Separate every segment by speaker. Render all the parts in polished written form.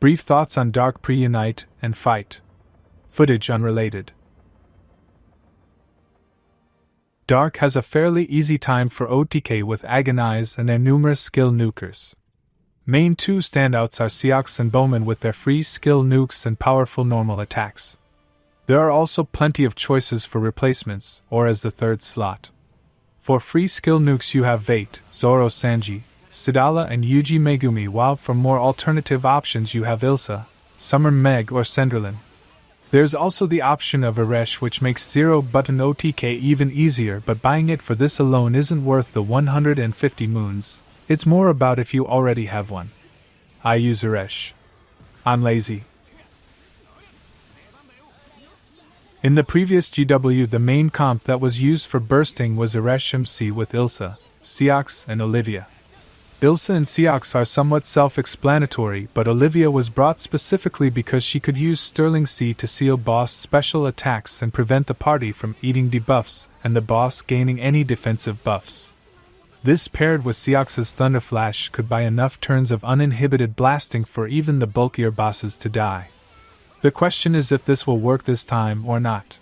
Speaker 1: Brief thoughts on Dark pre-Unite and Fight. Footage unrelated. Dark has a fairly easy time for OTK with Agonize and their numerous skill nukers. Main two standouts are Seox and Bowman with their free skill nukes and powerful normal attacks. There are also plenty of choices for replacements, or as the third slot. For free skill nukes you have Vate, Zoro Sanji, Sidala and Yuji Megumi, while for more alternative options you have Ilsa, Summer Meg or Senderlin. There's also the option of Eresh, which makes 0-button OTK even easier, but buying it for this alone isn't worth the 150 moons. It's more about if you already have one. I use Eresh. I'm lazy. In the previous GW, the main comp that was used for bursting was Eresh MC with Ilsa, Seox and Olivia. Ilsa and Seox are somewhat self-explanatory, but Olivia was brought specifically because she could use Sterling C to seal boss special attacks and prevent the party from eating debuffs and the boss gaining any defensive buffs. This paired with Seox's Thunder Flash could buy enough turns of uninhibited blasting for even the bulkier bosses to die. The question is if this will work this time or not.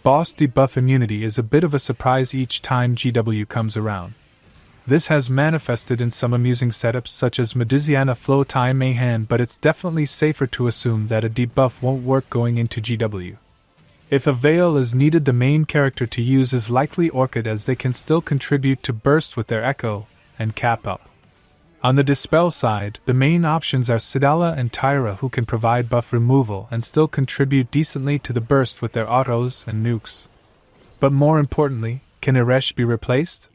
Speaker 1: Boss debuff immunity is a bit of a surprise each time GW comes around. This has manifested in some amusing setups such as Mediziana Flow Tai Mayhan, but it's definitely safer to assume that a debuff won't work going into GW. If a Veil is needed, the main character to use is likely Orchid, as they can still contribute to burst with their Echo and Cap Up. On the Dispel side, the main options are Sidala and Tyra, who can provide buff removal and still contribute decently to the burst with their autos and nukes. But more importantly, can Eresh be replaced?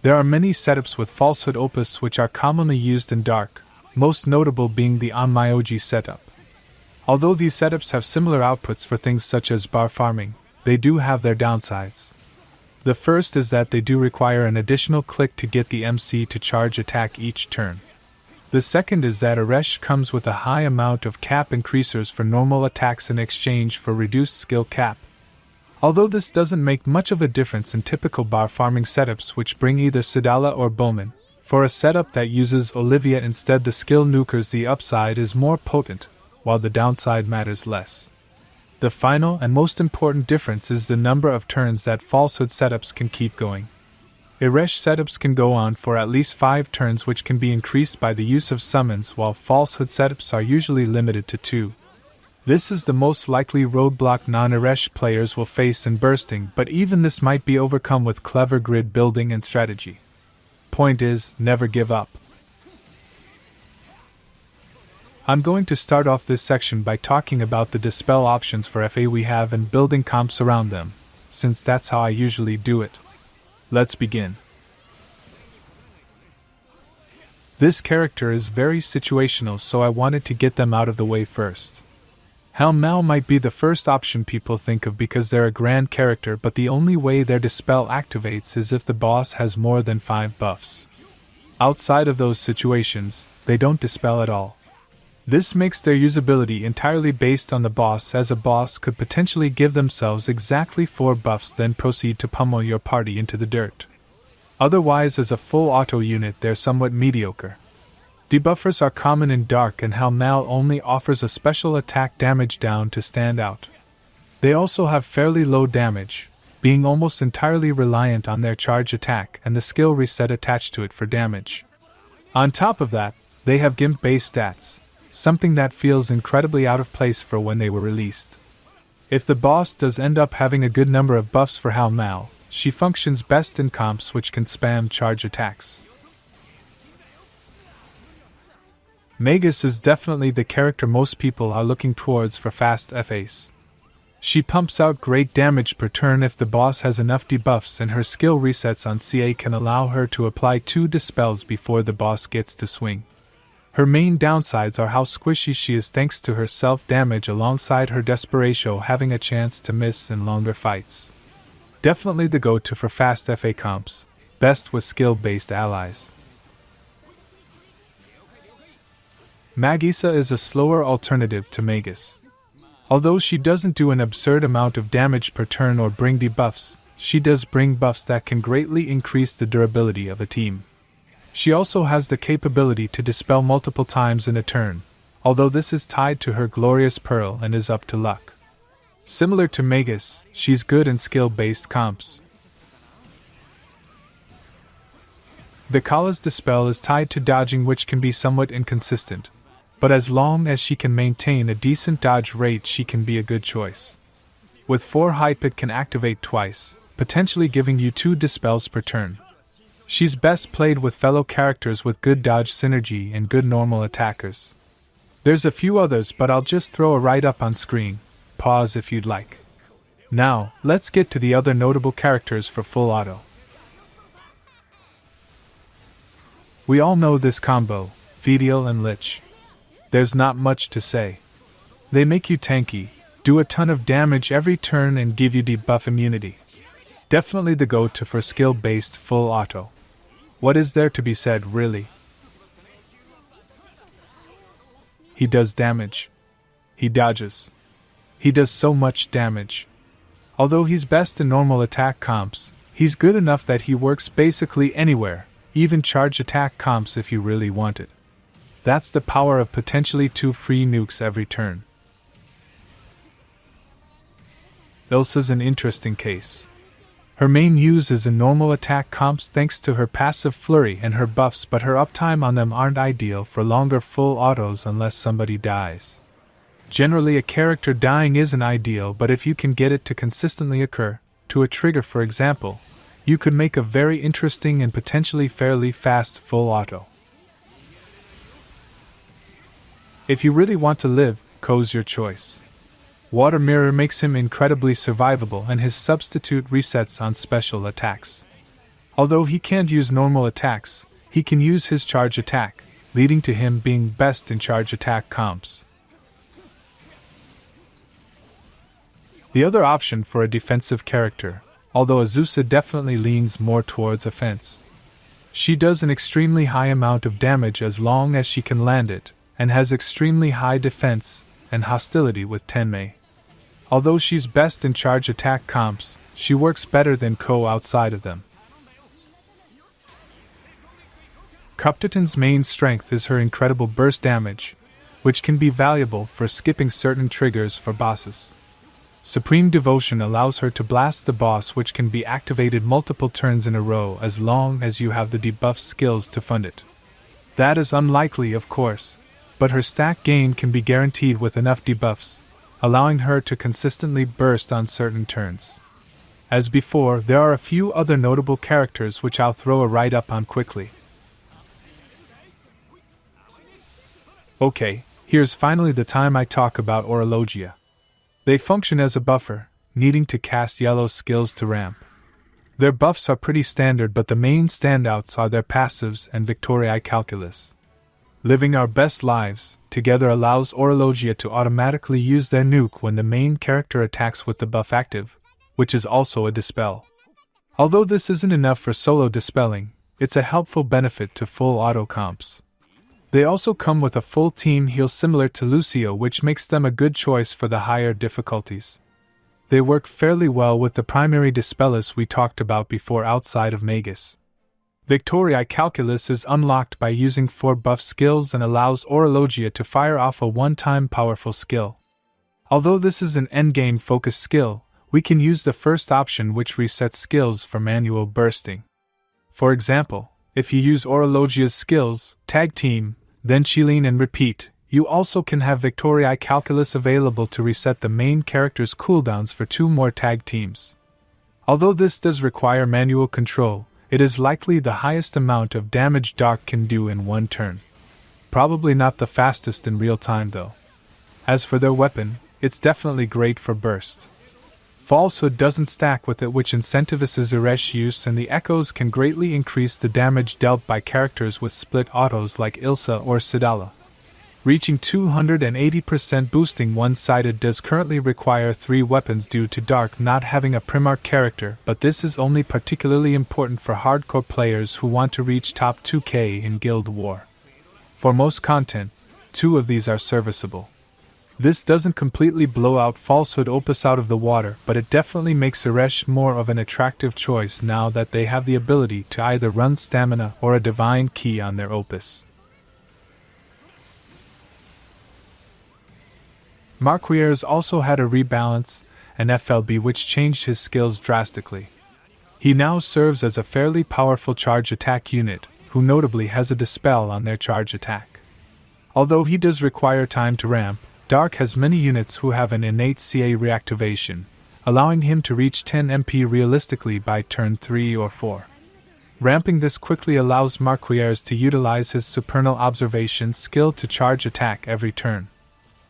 Speaker 1: There are many setups with Falsehood Opus which are commonly used in Dark, most notable being the Onmyoji setup. Although these setups have similar outputs for things such as bar farming, they do have their downsides. The first is that they do require an additional click to get the MC to charge attack each turn. The second is that Eresh comes with a high amount of cap increasers for normal attacks in exchange for reduced skill cap. Although this doesn't make much of a difference in typical bar farming setups which bring either Sidala or Bowman, for a setup that uses Olivia instead, the skill nukers, the upside is more potent, while the downside matters less. The final and most important difference is the number of turns that Falsehood setups can keep going. Eresh setups can go on for at least 5 turns, which can be increased by the use of summons, while Falsehood setups are usually limited to 2. This is the most likely roadblock non-Eresh players will face in bursting, but even this might be overcome with clever grid building and strategy. Point is, never give up. I'm going to start off this section by talking about the Dispel options for FA we have and building comps around them, since that's how I usually do it. Let's begin. This character is very situational, so I wanted to get them out of the way first. Hal Mal might be the first option people think of because they're a grand character, but the only way their Dispel activates is if the boss has more than 5 buffs. Outside of those situations, they don't Dispel at all. This makes their usability entirely based on the boss, as a boss could potentially give themselves exactly 4 buffs then proceed to pummel your party into the dirt. Otherwise, as a full auto unit, they're somewhat mediocre. Debuffers are common in Dark, and Hal Mal only offers a special attack damage down to stand out. They also have fairly low damage, being almost entirely reliant on their charge attack and the skill reset attached to it for damage. On top of that, they have Gimp-based stats, something that feels incredibly out of place for when they were released. If the boss does end up having a good number of buffs for Hal Mal, she functions best in comps which can spam charge attacks. Magus is definitely the character most people are looking towards for fast FAs. She pumps out great damage per turn if the boss has enough debuffs, and her skill resets on CA can allow her to apply 2 dispels before the boss gets to swing. Her main downsides are how squishy she is thanks to her self-damage alongside her Desperatio having a chance to miss in longer fights. Definitely the go-to for fast FA comps, best with skill-based allies. Magisa is a slower alternative to Magus. Although she doesn't do an absurd amount of damage per turn or bring debuffs, she does bring buffs that can greatly increase the durability of a team. She also has the capability to dispel multiple times in a turn, although this is tied to her glorious pearl and is up to luck. Similar to Magus, she's good in skill-based comps. Vikala's dispel is tied to dodging, which can be somewhat inconsistent, but as long as she can maintain a decent dodge rate, she can be a good choice. With 4 hype, it can activate twice, potentially giving you 2 dispels per turn. She's best played with fellow characters with good dodge synergy and good normal attackers. There's a few others, but I'll just throw a write-up on screen. Pause if you'd like. Now, let's get to the other notable characters for full auto. We all know this combo, Fediel and Lich. There's not much to say. They make you tanky, do a ton of damage every turn, and give you debuff immunity. Definitely the go-to for skill-based full auto. What is there to be said, really? He does damage. He dodges. He does so much damage. Although he's best in normal attack comps, he's good enough that he works basically anywhere, even charge attack comps if you really want it. That's the power of potentially 2 free nukes every turn. Ilsa's an interesting case. Her main use is in normal attack comps thanks to her passive flurry and her buffs, but her uptime on them aren't ideal for longer full autos unless somebody dies. Generally, a character dying isn't ideal, but if you can get it to consistently occur, to a trigger for example, you could make a very interesting and potentially fairly fast full auto. If you really want to live, Ko's your choice. Water Mirror makes him incredibly survivable, and his substitute resets on special attacks. Although he can't use normal attacks, he can use his charge attack, leading to him being best in charge attack comps. The other option for a defensive character, although Azusa definitely leans more towards offense. She does an extremely high amount of damage as long as she can land it, and has extremely high defense and hostility with Tenmei. Although she's best in charge attack comps, she works better than Ko outside of them. Cuptitan's main strength is her incredible burst damage, which can be valuable for skipping certain triggers for bosses. Supreme Devotion allows her to blast the boss, which can be activated multiple turns in a row as long as you have the debuff skills to fund it. That is unlikely, of course, but her stack gain can be guaranteed with enough debuffs, allowing her to consistently burst on certain turns. As before, there are a few other notable characters which I'll throw a write-up on quickly. Okay, here's finally the time I talk about Orologia. They function as a buffer, needing to cast yellow skills to ramp. Their buffs are pretty standard, but the main standouts are their passives and Victoriae Calculus. Living Our Best Lives together allows Orologia to automatically use their nuke when the main character attacks with the buff active, which is also a dispel. Although this isn't enough for solo dispelling, it's a helpful benefit to full auto comps. They also come with a full team heal similar to Lucio, which makes them a good choice for the higher difficulties. They work fairly well with the primary dispellers we talked about before outside of Magus. Victoriae Calculus is unlocked by using 4 buff skills and allows Orologia to fire off a one-time powerful skill. Although this is an endgame focused skill, we can use the first option, which resets skills for manual bursting. For example, if you use Orologia's skills, Tag Team, then Chilene and repeat, you also can have Victoriae Calculus available to reset the main character's cooldowns for 2 more tag teams. Although this does require manual control, it is likely the highest amount of damage Dark can do in one turn. Probably not the fastest in real time though. As for their weapon, it's definitely great for burst. Falsehood doesn't stack with it, which incentivizes Zeresh use, and the echoes can greatly increase the damage dealt by characters with split autos like Ilsa or Sidala. Reaching 280% boosting one-sided does currently require 3 weapons due to Dark not having a Primarch character, but this is only particularly important for hardcore players who want to reach top 2k in Guild War. For most content, 2 of these are serviceable. This doesn't completely blow out Falsehood Opus out of the water, but it definitely makes Zeresh more of an attractive choice now that they have the ability to either run stamina or a divine key on their Opus. Marquieres also had a rebalance, an FLB, which changed his skills drastically. He now serves as a fairly powerful charge attack unit, who notably has a dispel on their charge attack. Although he does require time to ramp, Dark has many units who have an innate CA reactivation, allowing him to reach 10 MP realistically by turn 3 or 4. Ramping this quickly allows Marquieres to utilize his supernal observation skill to charge attack every turn.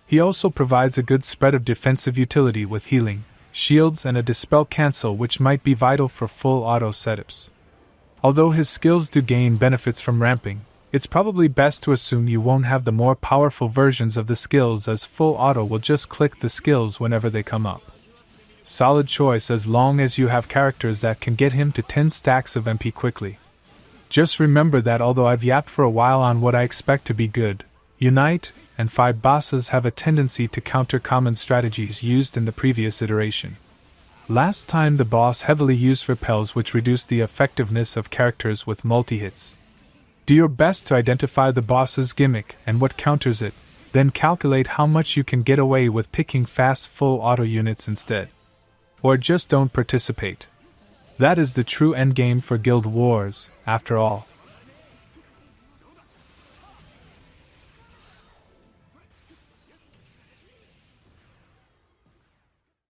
Speaker 1: He also provides a good spread of defensive utility with healing, shields, and a dispel cancel, which might be vital for full auto setups. Although his skills do gain benefits from ramping, it's probably best to assume you won't have the more powerful versions of the skills, as full auto will just click the skills whenever they come up. Solid choice as long as you have characters that can get him to 10 stacks of MP quickly. Just remember that although I've yapped for a while on what I expect to be good, Unite and 5 bosses have a tendency to counter common strategies used in the previous iteration. Last time the boss heavily used repels, which reduced the effectiveness of characters with multi-hits. Do your best to identify the boss's gimmick and what counters it, then calculate how much you can get away with picking fast full auto units instead. Or just don't participate. That is the true endgame for Guild Wars, after all.